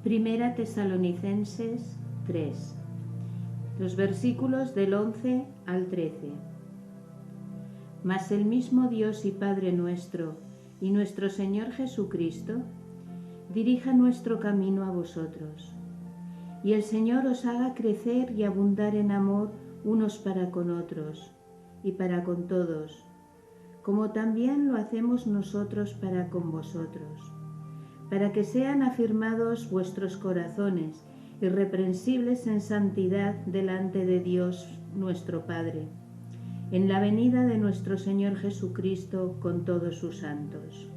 Primera Tesalonicenses 3, los versículos del 11 al 13. Mas el mismo Dios y Padre nuestro y nuestro Señor Jesucristo dirija nuestro camino a vosotros, y el Señor os haga crecer y abundar en amor unos para con otros y para con todos, como también lo hacemos nosotros para con vosotros, para que sean afirmados vuestros corazones, irreprensibles en santidad delante de Dios nuestro Padre, en la venida de nuestro Señor Jesucristo con todos sus santos.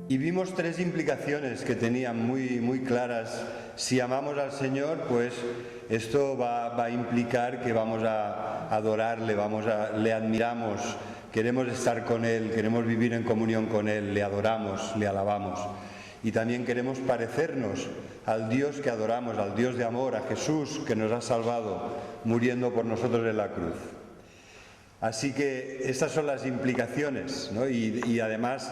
Y vimos tres implicaciones que tenían muy claras. Si amamos al Señor, pues esto va a implicar que vamos a adorarle, le admiramos, queremos estar con Él, queremos vivir en comunión con Él, le adoramos, le alabamos. Y también queremos parecernos al Dios que adoramos, al Dios de amor, a Jesús que nos ha salvado muriendo por nosotros en la cruz. Así que estas son las implicaciones, ¿no? Y además,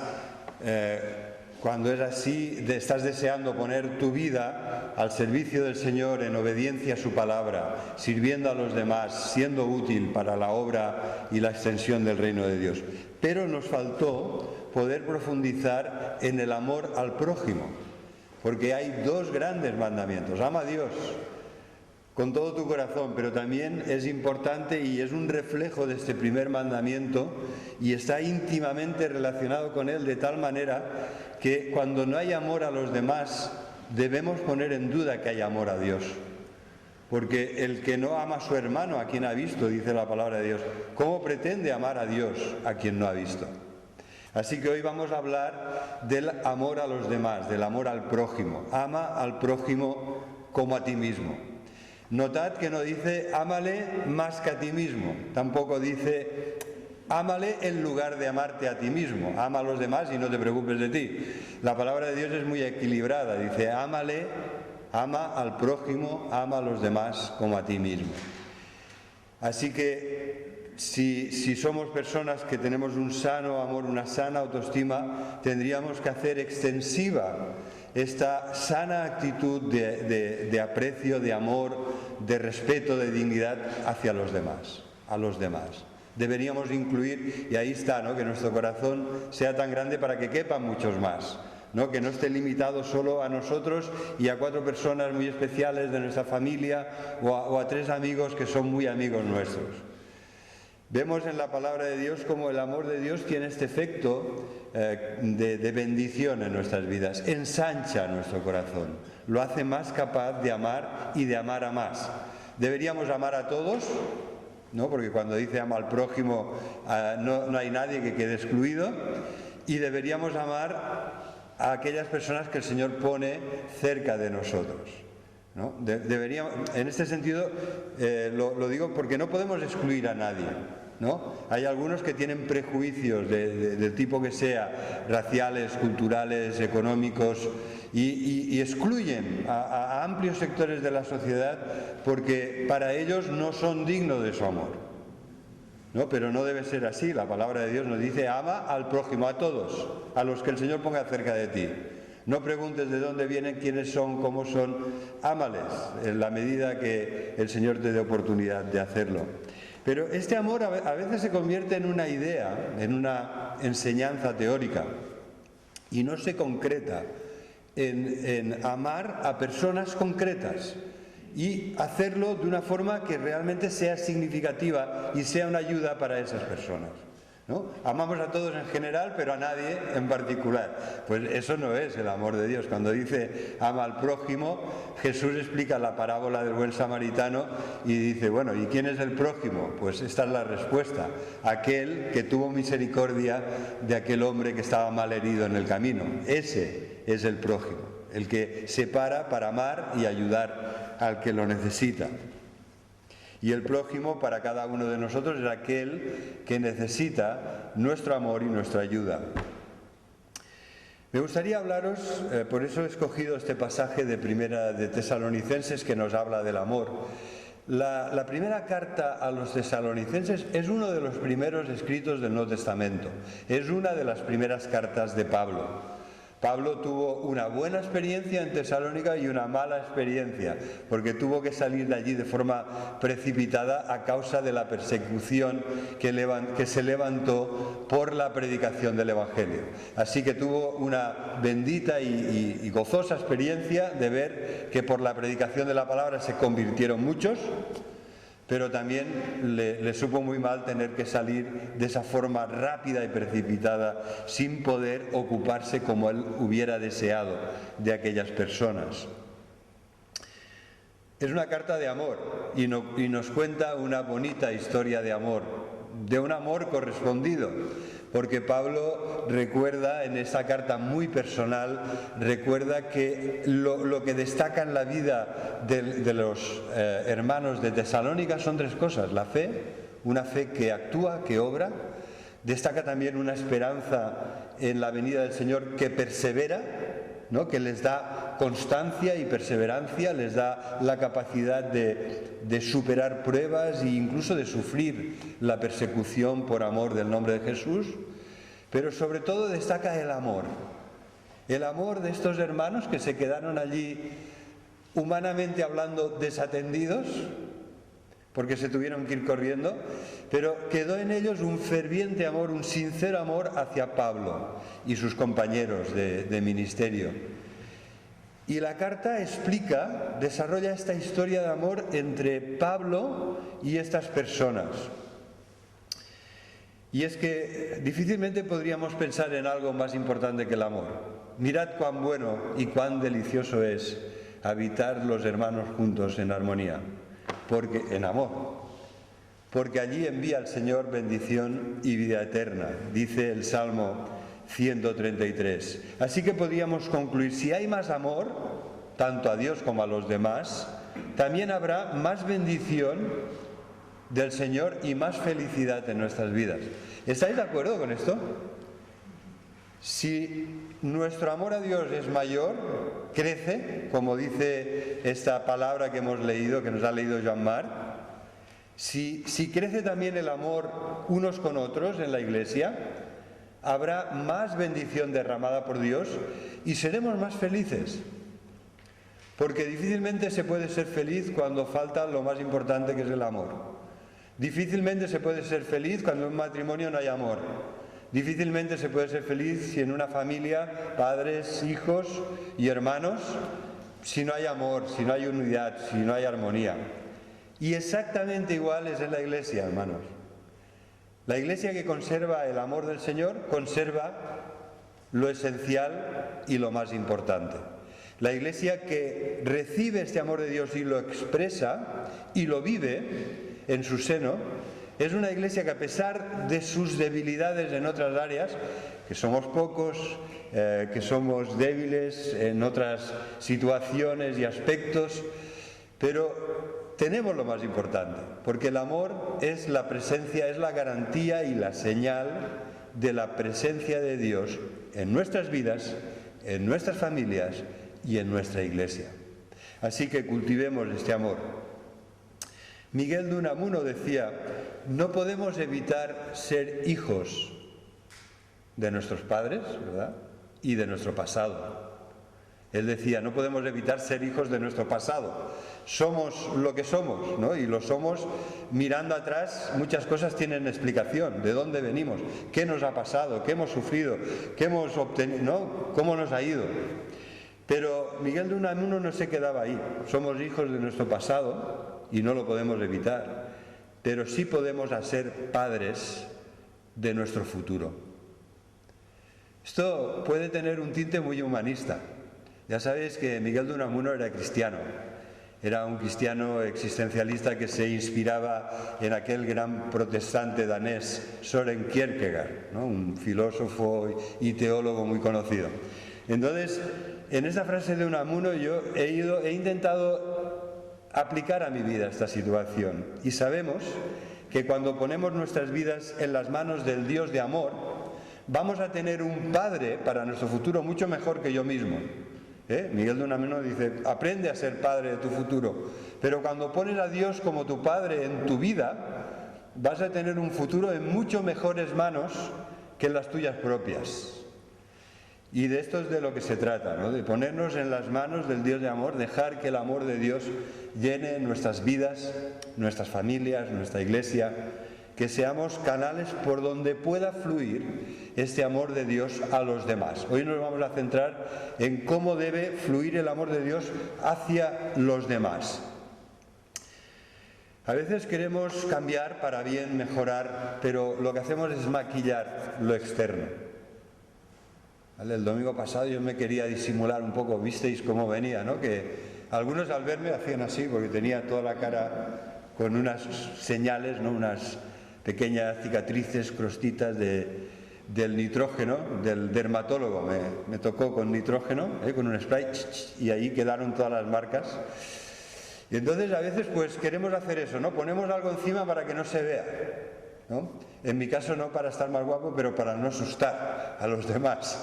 cuando es así, estás deseando poner tu vida al servicio del Señor en obediencia a su palabra, sirviendo a los demás, siendo útil para la obra y la extensión del reino de Dios. Pero nos faltó poder profundizar en el amor al prójimo, porque hay dos grandes mandamientos. Ama a Dios con todo tu corazón, pero también es importante y es un reflejo de este primer mandamiento y está íntimamente relacionado con él de tal manera que cuando no hay amor a los demás debemos poner en duda que hay amor a Dios. Porque el que no ama a su hermano, a quien ha visto, dice la palabra de Dios, ¿cómo pretende amar a Dios a quien no ha visto? Así que hoy vamos a hablar del amor a los demás, del amor al prójimo. Ama al prójimo como a ti mismo. Notad que no dice ámale más que a ti mismo, tampoco dice ámale en lugar de amarte a ti mismo, ama a los demás y no te preocupes de ti. La palabra de Dios es muy equilibrada, dice ámale, ama al prójimo, ama a los demás como a ti mismo. Así que si somos personas que tenemos un sano amor, una sana autoestima, tendríamos que hacer extensiva esta sana actitud de aprecio, de amor, de respeto, de dignidad hacia los demás, a los demás. Deberíamos incluir, y ahí está, ¿no?, que nuestro corazón sea tan grande para que quepan muchos más, ¿no?, que no esté limitado solo a nosotros y a 4 personas muy especiales de nuestra familia o a 3 amigos que son muy amigos nuestros. Vemos en la palabra de Dios cómo el amor de Dios tiene este efecto de bendición en nuestras vidas, ensancha nuestro corazón, lo hace más capaz de amar y de amar a más. Deberíamos amar a todos, ¿no?, porque cuando dice ama al prójimo no hay nadie que quede excluido, y deberíamos amar a aquellas personas que el Señor pone cerca de nosotros, ¿no? En este sentido lo digo porque no podemos excluir a nadie, ¿no? Hay algunos que tienen prejuicios del tipo que sea, raciales, culturales, económicos, y excluyen a amplios sectores de la sociedad porque para ellos no son dignos de su amor, ¿no? Pero no debe ser así. La palabra de Dios nos dice ama al prójimo, a todos, a los que el Señor ponga cerca de ti. No preguntes de dónde vienen, quiénes son, cómo son, ámales en la medida que el Señor te dé oportunidad de hacerlo. Pero este amor a veces se convierte en una idea, en una enseñanza teórica, y no se concreta en amar a personas concretas y hacerlo de una forma que realmente sea significativa y sea una ayuda para esas personas, ¿no? Amamos a todos en general, pero a nadie en particular. Pues eso no es el amor de Dios. Cuando dice ama al prójimo, Jesús explica la parábola del buen samaritano y dice, bueno, ¿y quién es el prójimo? Pues esta es la respuesta: aquel que tuvo misericordia de aquel hombre que estaba mal herido en el camino. Ese es el prójimo, el que se para amar y ayudar al que lo necesita. Y el prójimo para cada uno de nosotros es aquel que necesita nuestro amor y nuestra ayuda. Me gustaría hablaros, por eso he escogido este pasaje de Primera de Tesalonicenses que nos habla del amor. La primera carta a los tesalonicenses es uno de los primeros escritos del Nuevo Testamento. Es una de las primeras cartas de Pablo. Pablo tuvo una buena experiencia en Tesalónica y una mala experiencia, porque tuvo que salir de allí de forma precipitada a causa de la persecución que se levantó por la predicación del Evangelio. Así que tuvo una bendita y gozosa experiencia de ver que por la predicación de la palabra se convirtieron muchos, pero también le supo muy mal tener que salir de esa forma rápida y precipitada, sin poder ocuparse como él hubiera deseado de aquellas personas. Es una carta de amor y nos cuenta una bonita historia de amor, de un amor correspondido, porque Pablo recuerda en esa carta muy personal, recuerda que lo que destaca en la vida de los hermanos de Tesalónica son tres cosas: la fe, una fe que actúa, que obra; destaca también una esperanza en la venida del Señor que persevera, ¿no?, que les da constancia y perseverancia, les da la capacidad de superar pruebas e incluso de sufrir la persecución por amor del nombre de Jesús. Pero sobre todo destaca el amor de estos hermanos que se quedaron allí, humanamente hablando, desatendidos, porque se tuvieron que ir corriendo, pero quedó en ellos un ferviente amor, un sincero amor hacia Pablo y sus compañeros de ministerio. Y la carta desarrolla esta historia de amor entre Pablo y estas personas. Y es que difícilmente podríamos pensar en algo más importante que el amor. Mirad cuán bueno y cuán delicioso es habitar los hermanos juntos en armonía, en amor, porque allí envía el Señor bendición y vida eterna, dice el Salmo 133. Así que podríamos concluir: si hay más amor, tanto a Dios como a los demás, también habrá más bendición del Señor y más felicidad en nuestras vidas. ¿Estáis de acuerdo con esto? Si nuestro amor a Dios es mayor, crece, como dice esta palabra que hemos leído, que nos ha leído Jean-Marc, si crece también el amor unos con otros en la Iglesia, habrá más bendición derramada por Dios y seremos más felices. Porque difícilmente se puede ser feliz cuando falta lo más importante, que es el amor. Difícilmente se puede ser feliz cuando en un matrimonio no hay amor. Difícilmente se puede ser feliz si en una familia, padres, hijos y hermanos, si no hay amor, si no hay unidad, si no hay armonía. Y exactamente igual es en la Iglesia, hermanos. La Iglesia que conserva el amor del Señor conserva lo esencial y lo más importante. La Iglesia que recibe este amor de Dios y lo expresa y lo vive en su seno, es una Iglesia que, a pesar de sus debilidades en otras áreas, que somos pocos, que somos débiles en otras situaciones y aspectos, pero tenemos lo más importante, porque el amor es la presencia, es la garantía y la señal de la presencia de Dios en nuestras vidas, en nuestras familias y en nuestra Iglesia. Así que cultivemos este amor. Miguel de Unamuno decía: no podemos evitar ser hijos de nuestros padres, ¿verdad?, y de nuestro pasado. Él decía: no podemos evitar ser hijos de nuestro pasado. Somos lo que somos, ¿no? Y lo somos mirando atrás. Muchas cosas tienen explicación. ¿De dónde venimos? ¿Qué nos ha pasado? ¿Qué hemos sufrido? ¿Qué hemos obtenido? ¿No? ¿Cómo nos ha ido? Pero Miguel de Unamuno no se quedaba ahí. Somos hijos de nuestro pasado y no lo podemos evitar, pero sí podemos ser padres de nuestro futuro. Esto puede tener un tinte muy humanista. Ya sabéis que Miguel de Unamuno era cristiano. Era un cristiano existencialista que se inspiraba en aquel gran protestante danés, Søren Kierkegaard, ¿no?, un filósofo y teólogo muy conocido. Entonces, en esta frase de Unamuno yo he intentado aplicar a mi vida esta situación. Y sabemos que cuando ponemos nuestras vidas en las manos del Dios de amor, vamos a tener un padre para nuestro futuro mucho mejor que yo mismo. Miguel de Unamuno dice, aprende a ser padre de tu futuro. Pero cuando pones a Dios como tu padre en tu vida, vas a tener un futuro en mucho mejores manos que en las tuyas propias. Y de esto es de lo que se trata, ¿no? De ponernos en las manos del Dios de amor, dejar que el amor de Dios llene nuestras vidas, nuestras familias, nuestra iglesia, que seamos canales por donde pueda fluir este amor de Dios a los demás. Hoy nos vamos a centrar en cómo debe fluir el amor de Dios hacia los demás. A veces queremos cambiar para bien, mejorar, pero lo que hacemos es maquillar lo externo. ¿Vale? El domingo pasado yo me quería disimular un poco, visteis cómo venía, ¿no? Que algunos al verme hacían así, porque tenía toda la cara con unas señales, ¿no? Unas pequeñas cicatrices, crostitas del nitrógeno, del dermatólogo. Me tocó con nitrógeno, con un spray, y ahí quedaron todas las marcas. Y entonces a veces pues queremos hacer eso, ¿no? Ponemos algo encima para que no se vea, ¿no? En mi caso no para estar más guapo, pero para no asustar a los demás.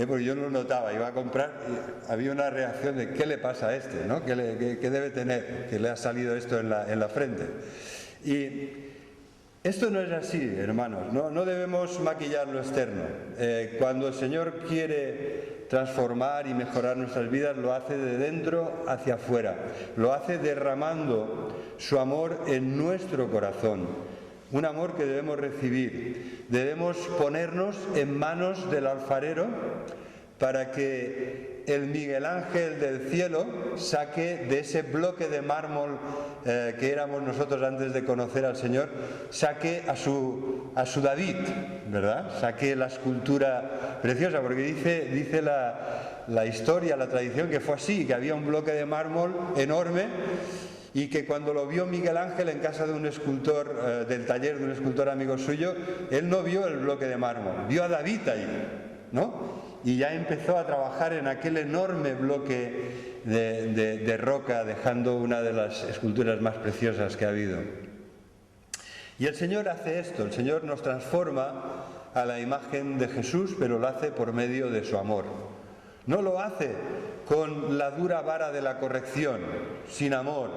Porque yo no lo notaba, iba a comprar y había una reacción de ¿qué le pasa a este? ¿No? ¿Qué debe tener? Que le ha salido esto en la frente. Y esto no es así, hermanos, no debemos maquillar lo externo. Cuando el Señor quiere transformar y mejorar nuestras vidas, lo hace de dentro hacia afuera, lo hace derramando su amor en nuestro corazón, un amor que debemos recibir. Debemos ponernos en manos del alfarero para que el Miguel Ángel del cielo saque de ese bloque de mármol que éramos nosotros antes de conocer al Señor, saque a su David, ¿verdad? Saque la escultura preciosa, porque dice la historia, la tradición, que fue así, que había un bloque de mármol enorme y que cuando lo vio Miguel Ángel en casa de un escultor, del taller de un escultor amigo suyo, él no vio el bloque de mármol, vio a David ahí, ¿no? Y ya empezó a trabajar en aquel enorme bloque de roca, dejando una de las esculturas más preciosas que ha habido. Y el Señor hace esto, el Señor nos transforma a la imagen de Jesús, pero lo hace por medio de su amor. No lo hace con la dura vara de la corrección, sin amor,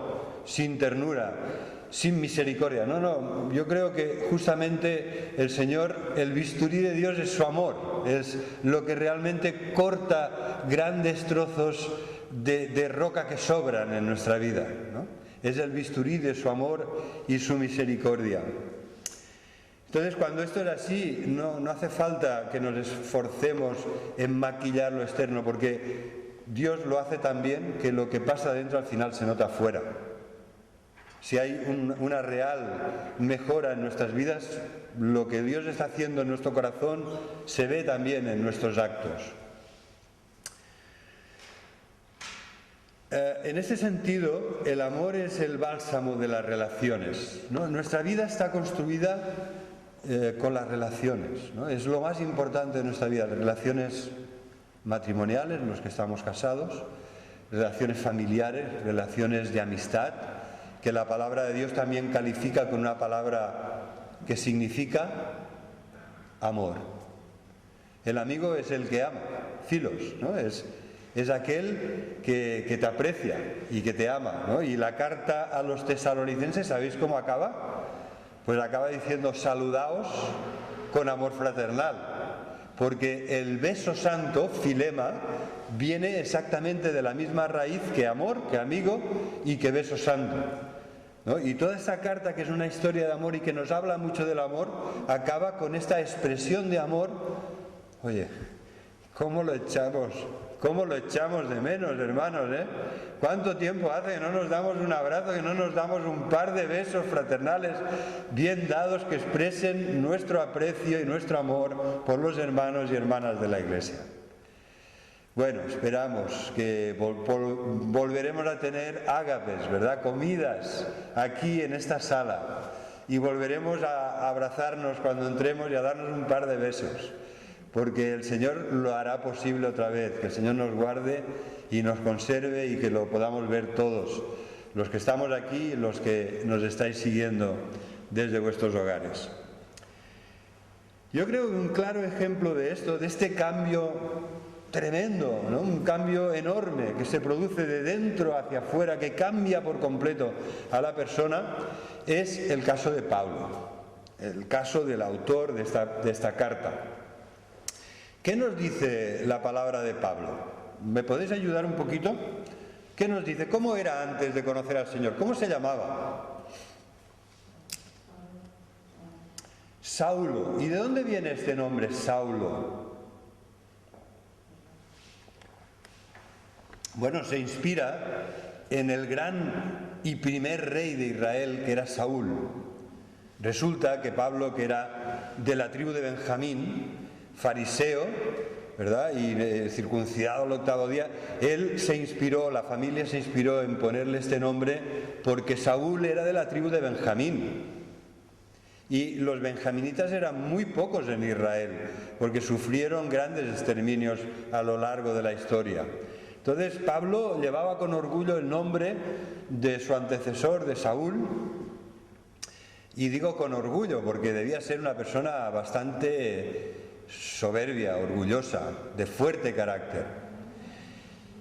sin ternura, sin misericordia. No, yo creo que justamente el Señor, el bisturí de Dios es su amor, es lo que realmente corta grandes trozos de roca que sobran en nuestra vida, ¿no? Es el bisturí de su amor y su misericordia. Entonces, cuando esto es así, no hace falta que nos esforcemos en maquillar lo externo, porque Dios lo hace tan bien que lo que pasa dentro al final se nota afuera. Si hay una real mejora en nuestras vidas, lo que Dios está haciendo en nuestro corazón se ve también en nuestros actos. En este sentido, el amor es el bálsamo de las relaciones, ¿no? Nuestra vida está construida con las relaciones, ¿no? Es lo más importante de nuestra vida, relaciones matrimoniales, los que estamos casados, relaciones familiares, relaciones de amistad, que la palabra de Dios también califica con una palabra que significa amor. El amigo es el que ama, filos, ¿no? Es aquel que te aprecia y que te ama, ¿no? Y la carta a los tesalonicenses, ¿sabéis cómo acaba? Pues acaba diciendo: saludaos con amor fraternal, porque el beso santo, filema, viene exactamente de la misma raíz que amor, que amigo y que beso santo, ¿no? Y toda esta carta, que es una historia de amor y que nos habla mucho del amor, acaba con esta expresión de amor. Oye, ¿cómo lo echamos de menos, hermanos, eh? ¿Cuánto tiempo hace que no nos damos un abrazo, que no nos damos un par de besos fraternales bien dados que expresen nuestro aprecio y nuestro amor por los hermanos y hermanas de la Iglesia? Bueno, esperamos que volveremos a tener ágapes, ¿verdad? Comidas aquí en esta sala, y volveremos a abrazarnos cuando entremos y a darnos un par de besos, porque el Señor lo hará posible otra vez, que el Señor nos guarde y nos conserve y que lo podamos ver todos, los que estamos aquí y los que nos estáis siguiendo desde vuestros hogares. Yo creo que un claro ejemplo de esto, de este cambio tremendo, ¿no? Un cambio enorme que se produce de dentro hacia afuera, que cambia por completo a la persona, es el caso de Pablo, el caso del autor de esta carta. ¿Qué nos dice la palabra de Pablo? ¿Me podéis ayudar un poquito? ¿Qué nos dice? ¿Cómo era antes de conocer al Señor? ¿Cómo se llamaba? Saulo. ¿Y de dónde viene este nombre, Saulo? Bueno, se inspira en el gran y primer rey de Israel, que era Saúl. Resulta que Pablo, que era de la tribu de Benjamín, fariseo, ¿verdad? Y circuncidado al 8º día, él se inspiró, la familia se inspiró en ponerle este nombre porque Saúl era de la tribu de Benjamín. Y los benjaminitas eran muy pocos en Israel, porque sufrieron grandes exterminios a lo largo de la historia. Entonces Pablo llevaba con orgullo el nombre de su antecesor, de Saúl, y digo con orgullo porque debía ser una persona bastante soberbia, orgullosa, de fuerte carácter.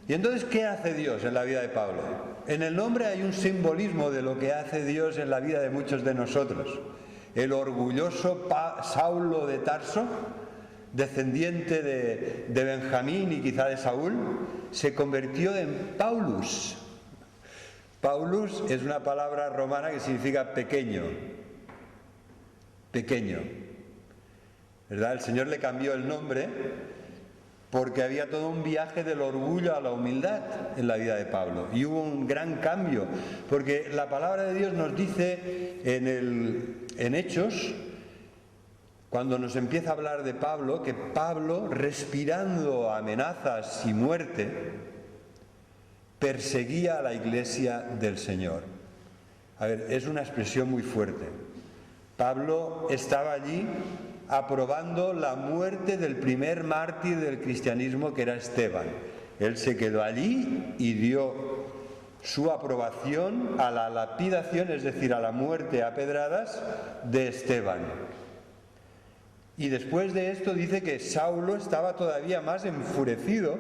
Y entonces, ¿qué hace Dios en la vida de Pablo? En el nombre hay un simbolismo de lo que hace Dios en la vida de muchos de nosotros. El orgulloso Saulo de Tarso, descendiente de Benjamín y quizá de Saúl, se convirtió en Paulus. Paulus es una palabra romana que significa pequeño, pequeño, ¿verdad? El Señor le cambió el nombre porque había todo un viaje del orgullo a la humildad en la vida de Pablo, y hubo un gran cambio, porque la palabra de Dios nos dice en Hechos, cuando nos empieza a hablar de Pablo, que Pablo, respirando amenazas y muerte, perseguía a la iglesia del Señor. A ver, es una expresión muy fuerte. Pablo estaba allí aprobando la muerte del primer mártir del cristianismo, que era Esteban. Él se quedó allí y dio su aprobación a la lapidación, es decir, a la muerte a pedradas de Esteban. Y después de esto dice que Saulo estaba todavía más enfurecido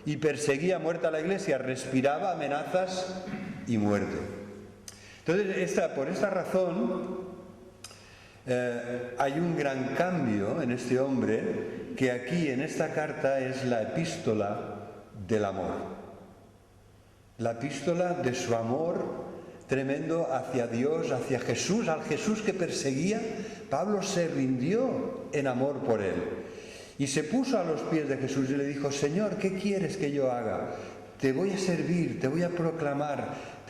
y perseguía a muerte a la iglesia, respiraba amenazas y muerte. Entonces, por esta razón, hay un gran cambio en este hombre, que aquí en esta carta es la epístola del amor. La epístola de su amor tremendo hacia Dios, hacia Jesús, al Jesús que perseguía. Pablo se rindió en amor por él y se puso a los pies de Jesús y le dijo: Señor, ¿qué quieres que yo haga? Te voy a servir, te voy a proclamar,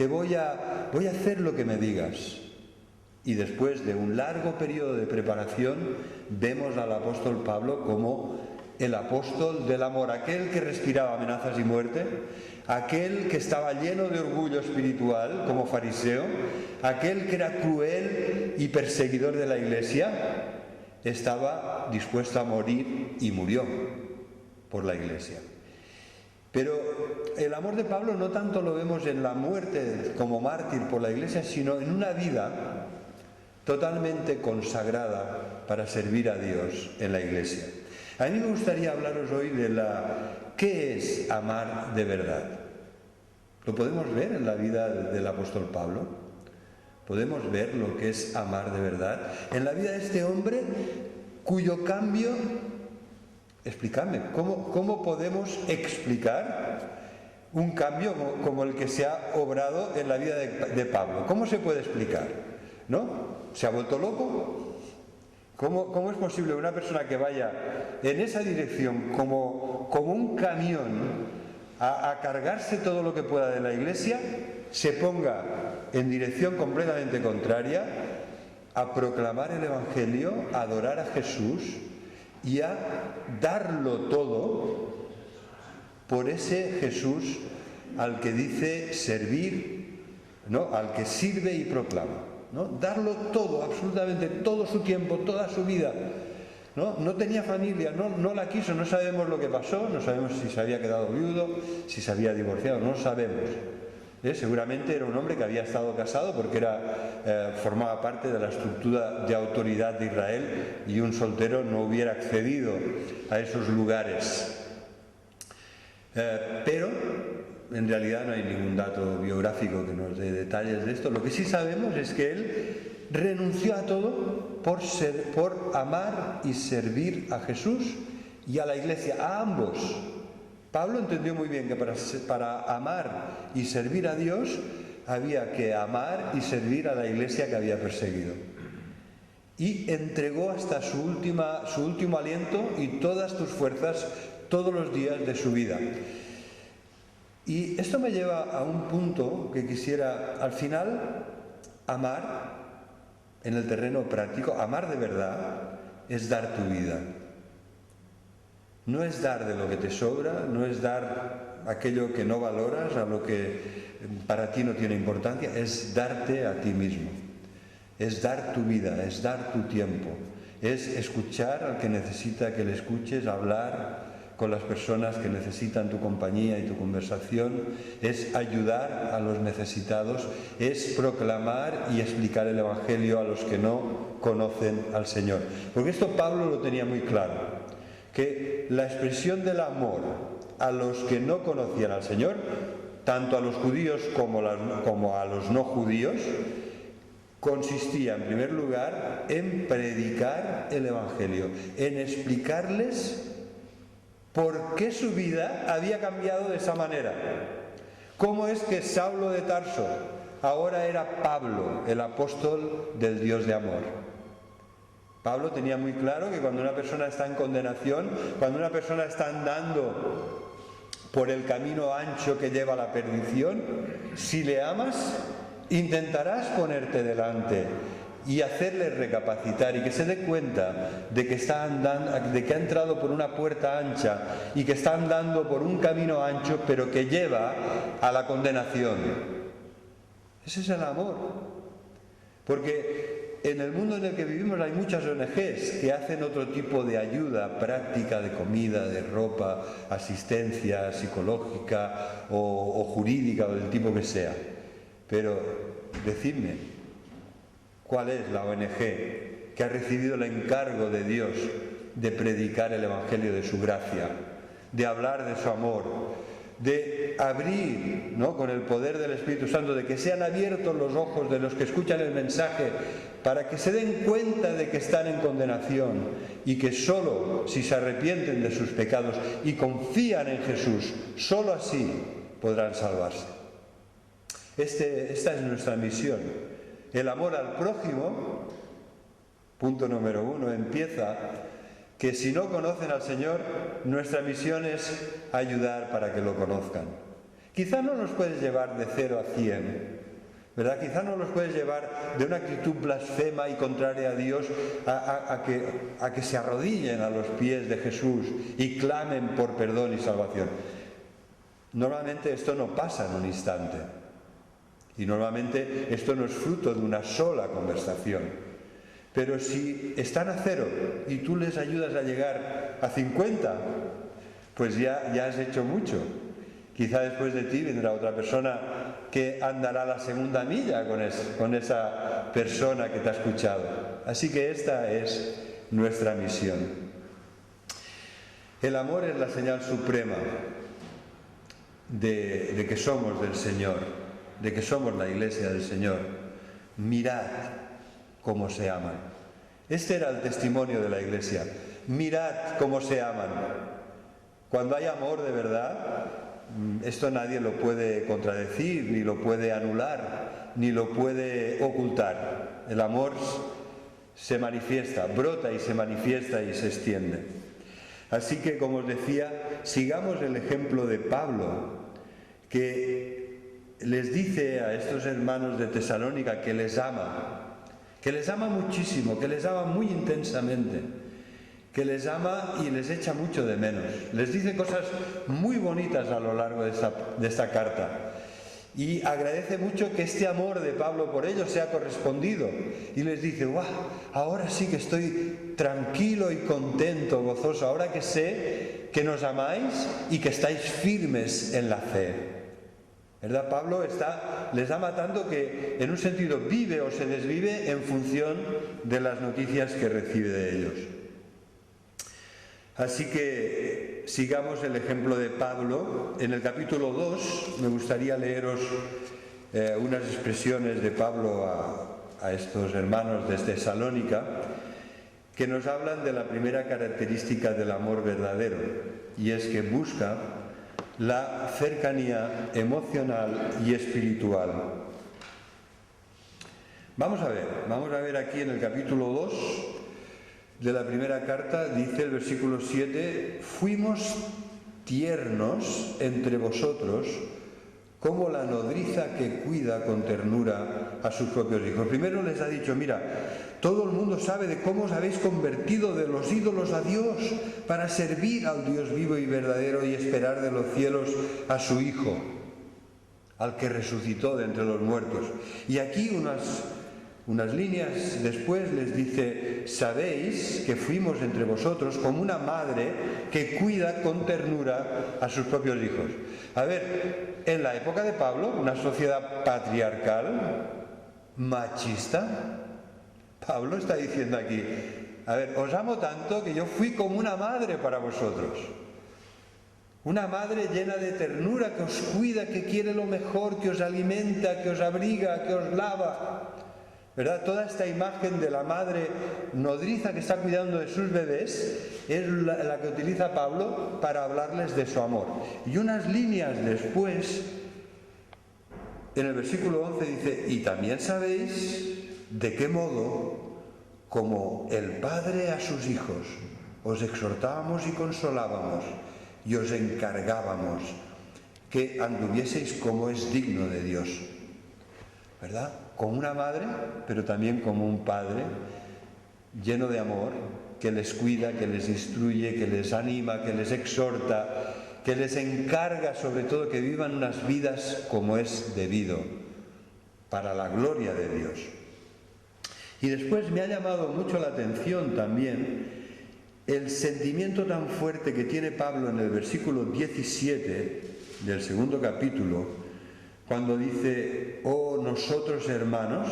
voy a hacer lo que me digas. Y después de un largo periodo de preparación, vemos al apóstol Pablo como el apóstol del amor, aquel que respiraba amenazas y muerte, aquel que estaba lleno de orgullo espiritual como fariseo, aquel que era cruel y perseguidor de la iglesia, estaba dispuesto a morir y murió por la iglesia. Pero el amor de Pablo no tanto lo vemos en la muerte como mártir por la iglesia, sino en una vida totalmente consagrada para servir a Dios en la iglesia. A mí me gustaría hablaros hoy de ¿qué es amar de verdad? ¿Lo podemos ver en la vida del apóstol Pablo? ¿Podemos ver lo que es amar de verdad? En la vida de este hombre cuyo cambio, explicadme, ¿cómo podemos explicar un cambio como el que se ha obrado en la vida de Pablo? ¿Cómo se puede explicar? ¿No? ¿Se ha vuelto loco? ¿Cómo es posible una persona que vaya en esa dirección como un camión a cargarse todo lo que pueda de la iglesia, se ponga en dirección completamente contraria a proclamar el Evangelio, a adorar a Jesús y a darlo todo por ese Jesús al que dice servir, ¿no? Al que sirve y proclama, ¿no? Darlo todo, absolutamente todo su tiempo, toda su vida, ¿no? No tenía familia, no la quiso, no sabemos lo que pasó, no sabemos si se había quedado viudo, si se había divorciado, no sabemos. Seguramente era un hombre que había estado casado porque formaba parte de la estructura de autoridad de Israel, y un soltero no hubiera accedido a esos lugares. Pero en realidad no hay ningún dato biográfico que nos dé detalles de esto. Lo que sí sabemos es que él renunció a todo por amar y servir a Jesús y a la Iglesia, a ambos. Pablo entendió muy bien que para amar y servir a Dios había que amar y servir a la Iglesia que había perseguido. Y entregó hasta su último aliento y todas sus fuerzas todos los días de su vida. Y esto me lleva a un punto que quisiera, al final, amar en el terreno práctico, amar de verdad, es dar tu vida. No es dar de lo que te sobra, no es dar aquello que no valoras, a lo que para ti no tiene importancia, es darte a ti mismo. Es dar tu vida, es dar tu tiempo, es escuchar al que necesita que le escuches, hablar con las personas que necesitan tu compañía y tu conversación, es ayudar a los necesitados, es proclamar y explicar el Evangelio a los que no conocen al Señor. Porque esto Pablo lo tenía muy claro, que la expresión del amor a los que no conocían al Señor, tanto a los judíos como a los no judíos, consistía en primer lugar en predicar el Evangelio, en explicarles por qué su vida había cambiado de esa manera. ¿Cómo es que Saulo de Tarso ahora era Pablo, el apóstol del Dios de amor? Pablo tenía muy claro que cuando una persona está en condenación, cuando una persona está andando por el camino ancho que lleva a la perdición, si le amas, intentarás ponerte delante y hacerle recapacitar y que se dé cuenta de que está andando, de que ha entrado por una puerta ancha y que está andando por un camino ancho, pero que lleva a la condenación. Ese es el amor. Porque en el mundo en el que vivimos hay muchas ONGs que hacen otro tipo de ayuda práctica, de comida, de ropa, asistencia psicológica o jurídica o del tipo que sea. Pero decidme, ¿cuál es la ONG que ha recibido el encargo de Dios de predicar el Evangelio de su gracia, de hablar de su amor, de abrir, ¿no?, con el poder del Espíritu Santo, de que sean abiertos los ojos de los que escuchan el mensaje para que se den cuenta de que están en condenación y que solo si se arrepienten de sus pecados y confían en Jesús, solo así podrán salvarse? Esta es nuestra misión. El amor al prójimo, punto número 1, empieza que si no conocen al Señor, nuestra misión es ayudar para que lo conozcan. Quizá no nos puedes llevar de 0 a 100, ¿verdad? Quizá no los puedes llevar de una actitud blasfema y contraria a Dios a que se arrodillen a los pies de Jesús y clamen por perdón y salvación. Normalmente esto no pasa en un instante. Y normalmente esto no es fruto de una sola conversación. Pero si están a 0 y tú les ayudas a llegar a 50, pues ya has hecho mucho. Quizá después de ti vendrá otra persona que andará la segunda milla con esa persona que te ha escuchado. Así que esta es nuestra misión. El amor es la señal suprema de que somos del Señor, de que somos la Iglesia del Señor. Mirad cómo se aman. Este era el testimonio de la Iglesia. Mirad cómo se aman. Cuando hay amor de verdad, esto nadie lo puede contradecir, ni lo puede anular, ni lo puede ocultar. El amor se manifiesta, brota y se manifiesta y se extiende. Así que, como os decía, sigamos el ejemplo de Pablo, que les dice a estos hermanos de Tesalónica que les ama muchísimo, que les ama muy intensamente, que les ama y les echa mucho de menos. Les dice cosas muy bonitas a lo largo de esta carta y agradece mucho que este amor de Pablo por ellos sea correspondido y les dice: ¡guau! Ahora sí que estoy tranquilo y contento, gozoso, ahora que sé que nos amáis y que estáis firmes en la fe. ¿Verdad? Pablo les ama tanto que en un sentido vive o se desvive en función de las noticias que recibe de ellos. Así que sigamos el ejemplo de Pablo. En el capítulo 2 me gustaría leeros unas expresiones de Pablo a estos hermanos de Tesalónica, que nos hablan de la primera característica del amor verdadero, y es que busca la cercanía emocional y espiritual. Vamos a ver aquí en el capítulo 2 de la primera carta, dice el versículo 7, fuimos tiernos entre vosotros como la nodriza que cuida con ternura a sus propios hijos. Primero les ha dicho, mira, todo el mundo sabe de cómo os habéis convertido de los ídolos a Dios para servir al Dios vivo y verdadero y esperar de los cielos a su Hijo, al que resucitó de entre los muertos. Y aquí unas líneas después les dice, sabéis que fuimos entre vosotros como una madre que cuida con ternura a sus propios hijos. A ver, en la época de Pablo, una sociedad patriarcal, machista, Pablo está diciendo aquí, a ver, os amo tanto que yo fui como una madre para vosotros. Una madre llena de ternura que os cuida, que quiere lo mejor, que os alimenta, que os abriga, que os lava. ¿Verdad? Toda esta imagen de la madre nodriza que está cuidando de sus bebés es la que utiliza Pablo para hablarles de su amor. Y unas líneas después, en el versículo 11 dice, y también sabéis de qué modo, como el Padre a sus hijos, os exhortábamos y consolábamos y os encargábamos que anduvieseis como es digno de Dios. ¿Verdad? Como una madre, pero también como un padre lleno de amor, que les cuida, que les instruye, que les anima, que les exhorta, que les encarga sobre todo que vivan unas vidas como es debido, para la gloria de Dios. Y después me ha llamado mucho la atención también el sentimiento tan fuerte que tiene Pablo en el versículo 17 del segundo capítulo, cuando dice, oh nosotros hermanos,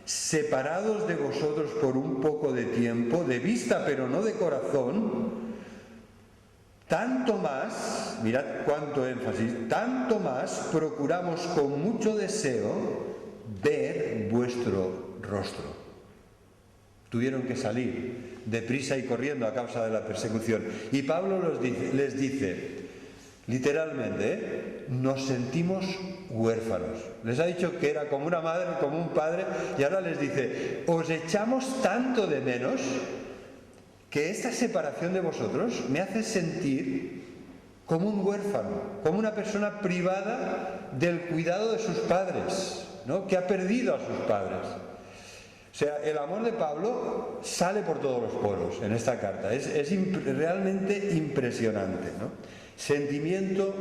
separados de vosotros por un poco de tiempo, de vista pero no de corazón, tanto más, mirad cuánto énfasis, tanto más procuramos con mucho deseo ver vuestro rostro. Tuvieron que salir deprisa y corriendo a causa de la persecución. Y Pablo les dice, literalmente, nos sentimos huérfanos. Les ha dicho que era como una madre, como un padre, y ahora les dice, os echamos tanto de menos que esta separación de vosotros me hace sentir como un huérfano, como una persona privada del cuidado de sus padres, ¿no? Que ha perdido a sus padres. O sea, el amor de Pablo sale por todos los poros en esta carta. Es realmente impresionante, ¿no? Sentimiento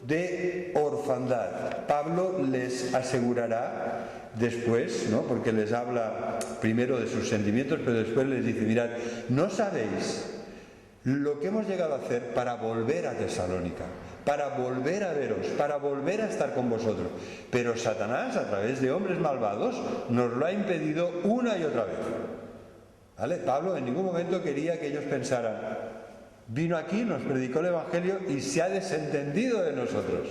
de orfandad. Pablo les asegurará después, ¿no? Porque les habla primero de sus sentimientos, pero después les dice, mirad, no sabéis lo que hemos llegado a hacer para volver a Tesalónica, para volver a veros, para volver a estar con vosotros. Pero Satanás, a través de hombres malvados, nos lo ha impedido una y otra vez. ¿Vale? Pablo en ningún momento quería que ellos pensaran, vino aquí, nos predicó el Evangelio y se ha desentendido de nosotros,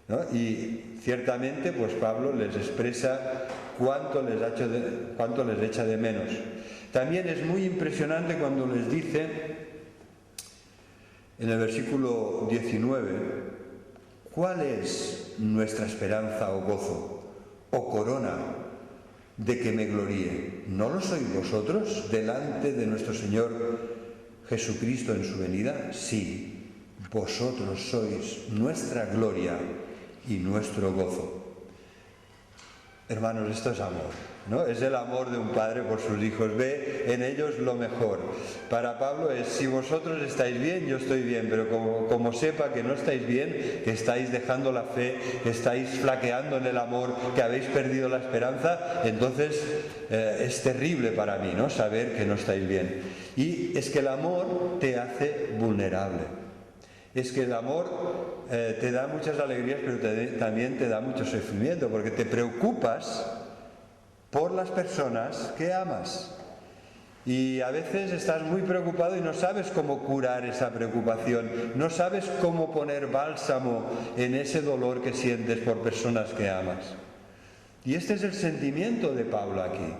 ¿no? Y ciertamente, pues Pablo les expresa cuánto les echa de menos. También es muy impresionante cuando les dice, en el versículo 19, ¿cuál es nuestra esperanza o gozo o corona de que me gloríe? ¿No lo sois vosotros delante de nuestro Señor Jesucristo en su venida? Sí, vosotros sois nuestra gloria y nuestro gozo. Hermanos, esto es amor, ¿no? Es el amor de un padre por sus hijos, ve en ellos lo mejor. Para Pablo es, si vosotros estáis bien, yo estoy bien, pero como sepa que no estáis bien, que estáis dejando la fe, que estáis flaqueando en el amor, que habéis perdido la esperanza, entonces es terrible para mí, ¿no? Saber que no estáis bien. Y es que el amor te hace vulnerable. Es que el amor te da muchas alegrías, pero también te da mucho sufrimiento, porque te preocupas por las personas que amas. Y a veces estás muy preocupado y no sabes cómo curar esa preocupación, no sabes cómo poner bálsamo en ese dolor que sientes por personas que amas. Y este es el sentimiento de Pablo aquí,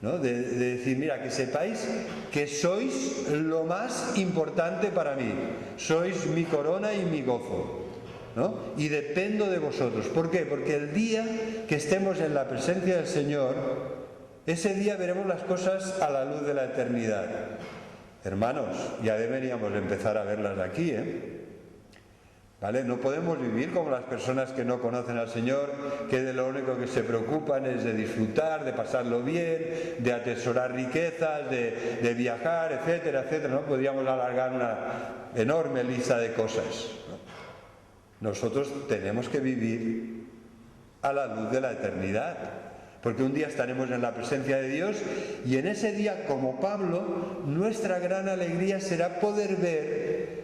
¿no? De decir, mira, que sepáis que sois lo más importante para mí, sois mi corona y mi gozo, ¿no? Y dependo de vosotros. ¿Por qué? Porque el día que estemos en la presencia del Señor, ese día veremos las cosas a la luz de la eternidad. Hermanos, ya deberíamos empezar a verlas aquí, ¿Vale? No podemos vivir como las personas que no conocen al Señor, que de lo único que se preocupan es de disfrutar, de pasarlo bien, de atesorar riquezas, de viajar, etcétera, etcétera. No podríamos alargar una enorme lista de cosas, ¿no? Nosotros tenemos que vivir a la luz de la eternidad, porque un día estaremos en la presencia de Dios y en ese día, como Pablo, nuestra gran alegría será poder ver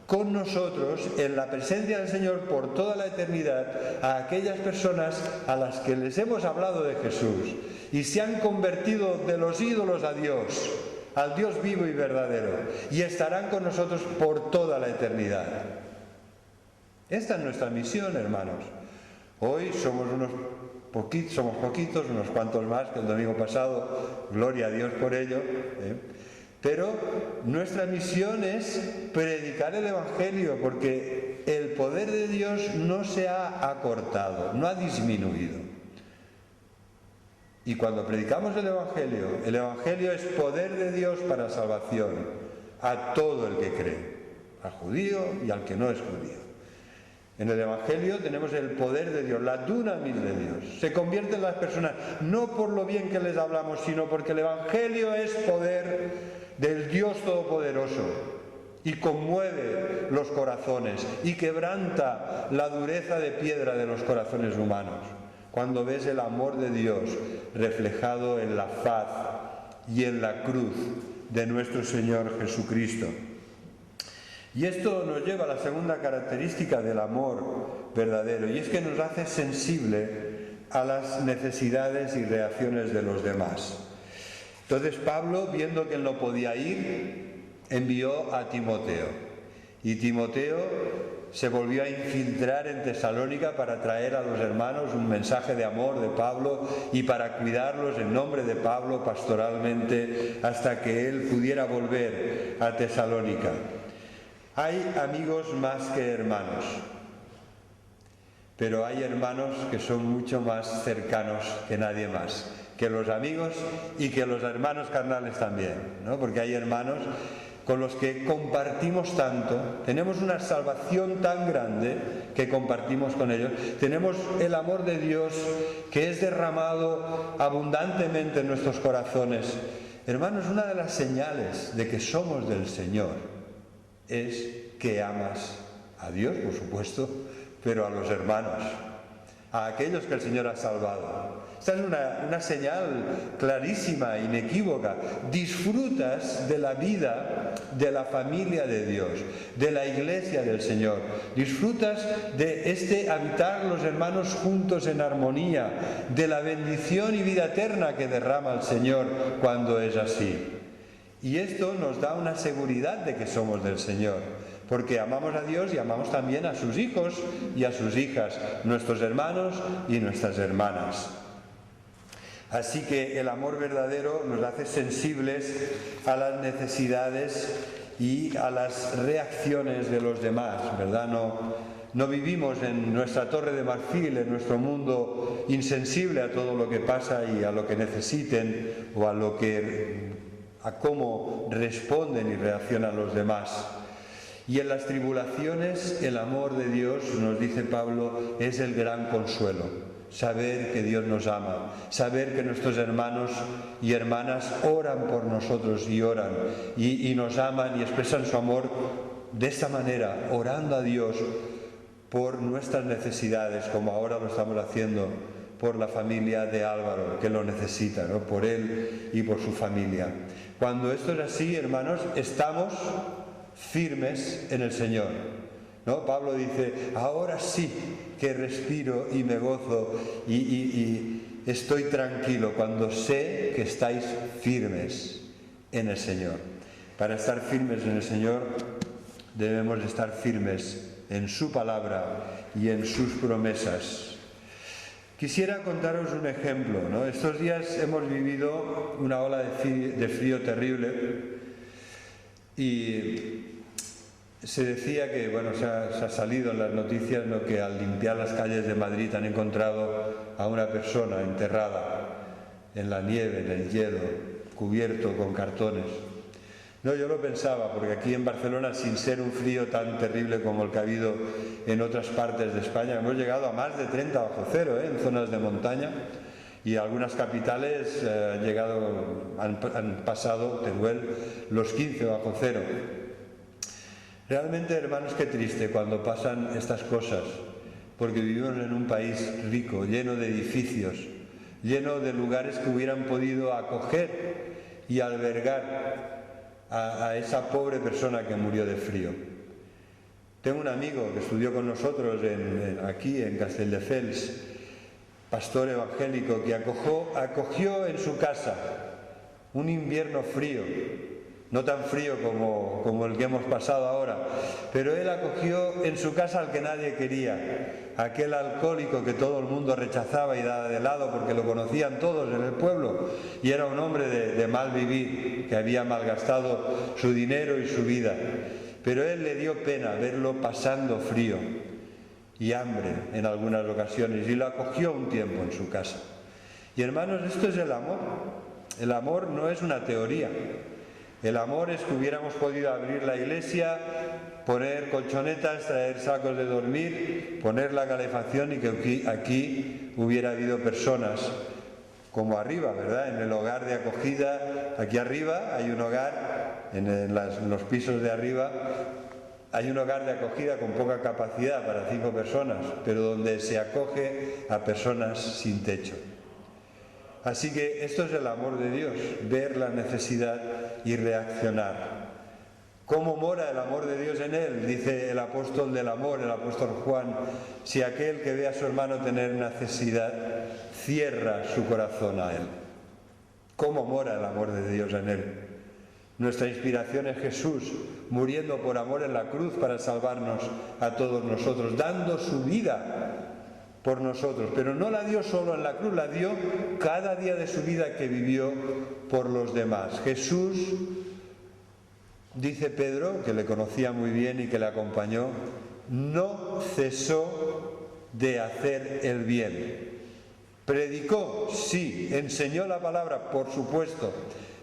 con nosotros, en la presencia del Señor por toda la eternidad, a aquellas personas a las que les hemos hablado de Jesús y se han convertido de los ídolos a Dios, al Dios vivo y verdadero, y estarán con nosotros por toda la eternidad. Esta es nuestra misión, hermanos. Hoy somos poquitos, unos cuantos más que el domingo pasado, gloria a Dios por ello, Pero nuestra misión es predicar el Evangelio, porque el poder de Dios no se ha acortado, no ha disminuido. Y cuando predicamos el Evangelio es poder de Dios para salvación a todo el que cree, al judío y al que no es judío. En el Evangelio tenemos el poder de Dios, la dunamis de Dios. Se convierten las personas no por lo bien que les hablamos, sino porque el Evangelio es poder del Dios Todopoderoso y conmueve los corazones y quebranta la dureza de piedra de los corazones humanos. Cuando ves el amor de Dios reflejado en la faz y en la cruz de nuestro Señor Jesucristo. Y esto nos lleva a la segunda característica del amor verdadero, y es que nos hace sensible a las necesidades y reacciones de los demás. Entonces Pablo, viendo que él no podía ir, envió a Timoteo. Y Timoteo se volvió a infiltrar en Tesalónica para traer a los hermanos un mensaje de amor de Pablo y para cuidarlos en nombre de Pablo pastoralmente hasta que él pudiera volver a Tesalónica. Hay amigos más que hermanos, pero hay hermanos que son mucho más cercanos que nadie más, que los amigos y que los hermanos carnales también, ¿no? Porque hay hermanos con los que compartimos tanto, tenemos una salvación tan grande que compartimos con ellos, tenemos el amor de Dios que es derramado abundantemente en nuestros corazones. Hermanos, una de las señales de que somos del Señor es que amas a Dios, por supuesto, pero a los hermanos, a aquellos que el Señor ha salvado. Esta es una señal clarísima, inequívoca. Disfrutas de la vida de la familia de Dios, de la iglesia del Señor. Disfrutas de habitar los hermanos juntos en armonía, de la bendición y vida eterna que derrama el Señor cuando es así. Y esto nos da una seguridad de que somos del Señor, porque amamos a Dios y amamos también a sus hijos y a sus hijas, nuestros hermanos y nuestras hermanas. Así que el amor verdadero nos hace sensibles a las necesidades y a las reacciones de los demás, ¿verdad? No vivimos en nuestra torre de marfil, en nuestro mundo insensible a todo lo que pasa y a lo que necesiten o a cómo responden y reaccionan los demás. Y en las tribulaciones el amor de Dios, nos dice Pablo, es el gran consuelo. Saber que Dios nos ama, saber que nuestros hermanos y hermanas oran por nosotros y oran y nos aman y expresan su amor de esta manera, orando a Dios por nuestras necesidades, como ahora lo estamos haciendo por la familia de Álvaro, que lo necesita, ¿no? Por él y por su familia. Cuando esto es así, hermanos, estamos firmes en el Señor, ¿no? Pablo dice, ahora sí que respiro y me gozo y estoy tranquilo cuando sé que estáis firmes en el Señor. Para estar firmes en el Señor debemos estar firmes en su palabra y en sus promesas. Quisiera contaros un ejemplo, ¿no? Estos días hemos vivido una ola de frío terrible y se decía que, bueno, se ha salido en las noticias, ¿no?, que al limpiar las calles de Madrid han encontrado a una persona enterrada en la nieve, en el hielo, cubierto con cartones. No, yo lo pensaba, porque aquí en Barcelona, sin ser un frío tan terrible como el que ha habido en otras partes de España, hemos llegado a más de 30 bajo cero, en zonas de montaña, y algunas capitales han pasado, Teruel, los 15 bajo cero. Realmente, hermanos, qué triste cuando pasan estas cosas, porque vivimos en un país rico, lleno de edificios, lleno de lugares que hubieran podido acoger y albergar a esa pobre persona que murió de frío. Tengo un amigo que estudió con nosotros aquí en Castelldefels, pastor evangélico, que acogió en su casa un invierno frío, no tan frío como el que hemos pasado ahora, pero él acogió en su casa al que nadie quería, aquel alcohólico que todo el mundo rechazaba y daba de lado porque lo conocían todos en el pueblo, y era un hombre de mal vivir, que había malgastado su dinero y su vida, pero él le dio pena verlo pasando frío y hambre en algunas ocasiones, y lo acogió un tiempo en su casa. Y hermanos, esto es el amor. El amor no es una teoría. El amor es que hubiéramos podido abrir la iglesia, poner colchonetas, traer sacos de dormir, poner la calefacción, y que aquí hubiera habido personas como arriba, ¿verdad? En el hogar de acogida, aquí arriba hay un hogar, en los pisos de arriba hay un hogar de acogida con poca capacidad para 5 personas, pero donde se acoge a personas sin techo. Así que esto es el amor de Dios, ver la necesidad y reaccionar. ¿Cómo mora el amor de Dios en él? Dice el apóstol del amor, el apóstol Juan: si aquel que ve a su hermano tener necesidad, cierra su corazón a él. ¿Cómo mora el amor de Dios en él? Nuestra inspiración es Jesús, muriendo por amor en la cruz para salvarnos a todos nosotros, dando su vida por nosotros, pero no la dio solo en la cruz, la dio cada día de su vida que vivió por los demás. Jesús, dice Pedro, que le conocía muy bien y que le acompañó, no cesó de hacer el bien. Predicó, sí, enseñó la palabra, por supuesto,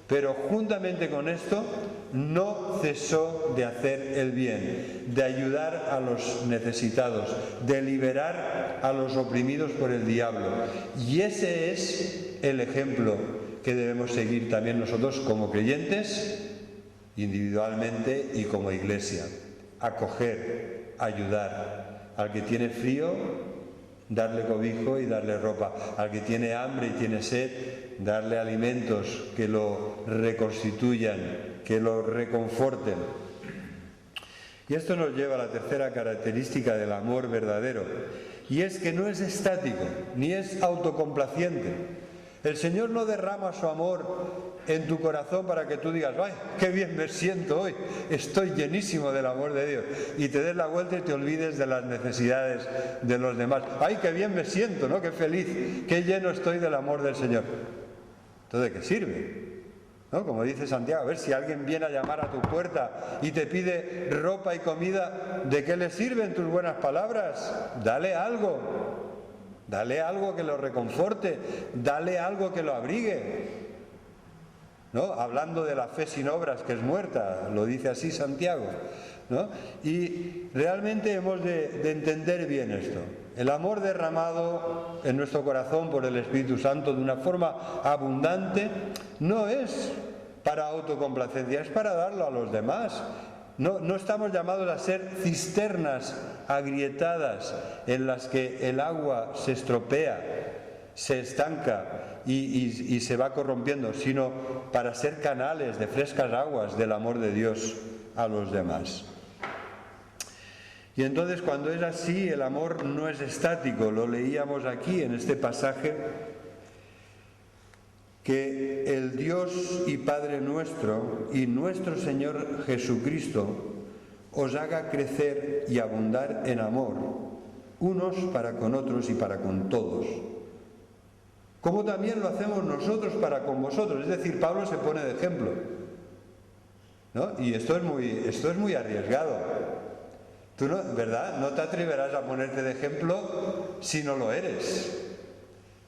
pero juntamente con esto no cesó de hacer el bien, de ayudar a los necesitados, de liberar a los oprimidos por el diablo. Y ese es el ejemplo que debemos seguir también nosotros como creyentes, individualmente y como iglesia. Acoger, ayudar al que tiene frío, darle cobijo y darle ropa. Al que tiene hambre y tiene sed, darle alimentos que lo reconstituyan, que lo reconforten. Y esto nos lleva a la tercera característica del amor verdadero, y es que no es estático, ni es autocomplaciente. El Señor no derrama su amor en tu corazón para que tú digas: ¡ay, qué bien me siento hoy! Estoy llenísimo del amor de Dios. Y te des la vuelta y te olvides de las necesidades de los demás. ¡Ay, qué bien me siento! ¿No? ¡Qué feliz! ¡Qué lleno estoy del amor del Señor! ¿Entonces de qué sirve? ¿No? Como dice Santiago, a ver, si alguien viene a llamar a tu puerta y te pide ropa y comida, ¿de qué le sirven tus buenas palabras? Dale algo. Dale algo que lo reconforte, dale algo que lo abrigue. ¿No? Hablando de la fe sin obras, que es muerta, lo dice así Santiago, ¿no? Y realmente hemos de entender bien esto. El amor derramado en nuestro corazón por el Espíritu Santo de una forma abundante no es para autocomplacencia, es para darlo a los demás. No estamos llamados a ser cisternas agrietadas en las que el agua se estropea, se estanca y se va corrompiendo, sino para ser canales de frescas aguas del amor de Dios a los demás. Y entonces, cuando es así, el amor no es estático. Lo leíamos aquí en este pasaje. que el Dios y Padre nuestro y nuestro Señor Jesucristo os haga crecer y abundar en amor, unos para con otros y para con todos, como también lo hacemos nosotros para con vosotros. Es decir, Pablo se pone de ejemplo, ¿no? Y esto es muy arriesgado. Tú no, ¿verdad? No te atreverás a ponerte de ejemplo si no lo eres.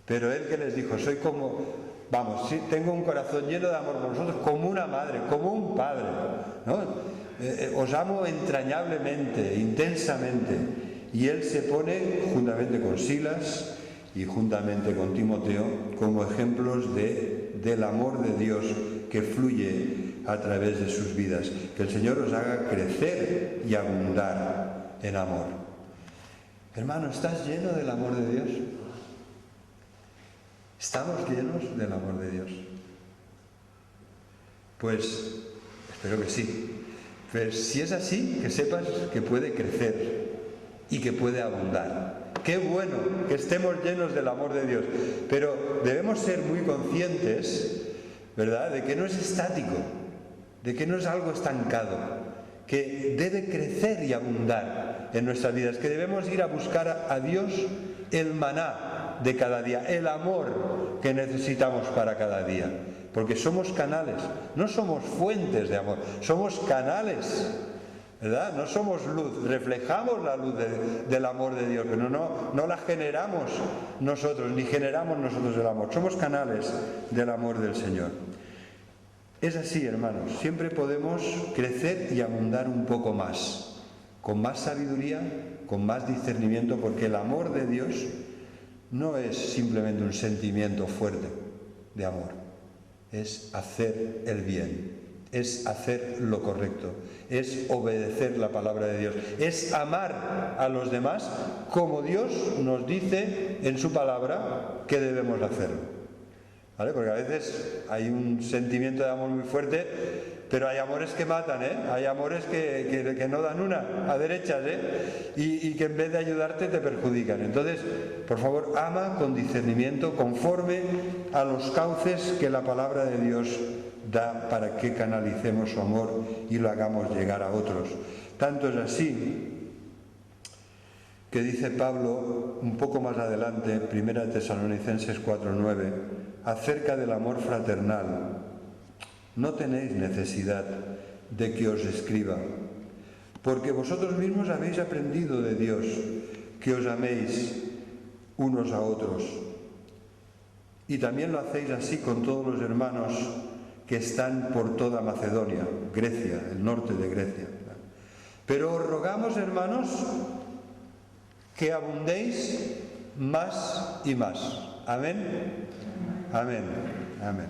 Pero él, que les dijo, soy como, vamos, sí, tengo un corazón lleno de amor por vosotros, como una madre, como un padre, ¿no? Os amo entrañablemente, intensamente. Y él se pone, juntamente con Silas y juntamente con Timoteo, como ejemplos del amor de Dios que fluye a través de sus vidas. Que el Señor os haga crecer y abundar en amor. Hermano, ¿estás lleno del amor de Dios? ¿Estamos llenos del amor de Dios? Pues espero que sí. Pues si es así, que sepas que puede crecer y que puede abundar. Qué bueno que estemos llenos del amor de Dios, pero debemos ser muy conscientes, ¿verdad?, de que no es estático, de que no es algo estancado, que debe crecer y abundar en nuestras vidas, que debemos ir a buscar a Dios el maná de cada día, el amor que necesitamos para cada día, porque somos canales, no somos fuentes de amor, somos canales, ¿verdad? No somos luz, reflejamos la luz del amor de Dios, pero no la generamos nosotros, ni generamos nosotros el amor, somos canales del amor del Señor. Es así, hermanos, siempre podemos crecer y abundar un poco más, con más sabiduría, con más discernimiento, porque el amor de Dios no es simplemente un sentimiento fuerte de amor, es hacer el bien, es hacer lo correcto, es obedecer la palabra de Dios, es amar a los demás como Dios nos dice en su palabra que debemos hacerlo. ¿Vale? Porque a veces hay un sentimiento de amor muy fuerte, pero hay amores que matan, ¿eh? Hay amores que no dan una a derechas, ¿eh? Y que en vez de ayudarte te perjudican. Entonces, por favor, ama con discernimiento, conforme a los cauces que la palabra de Dios da para que canalicemos su amor y lo hagamos llegar a otros. Tanto es así que dice Pablo un poco más adelante, 1 Tesalonicenses 4:9, acerca del amor fraternal: no tenéis necesidad de que os escriba, porque vosotros mismos habéis aprendido de Dios que os améis unos a otros, y también lo hacéis así con todos los hermanos que están por toda Macedonia, Grecia, el norte de Grecia. Pero os rogamos, hermanos, que abundéis más y más. Amén. Amén. Amén.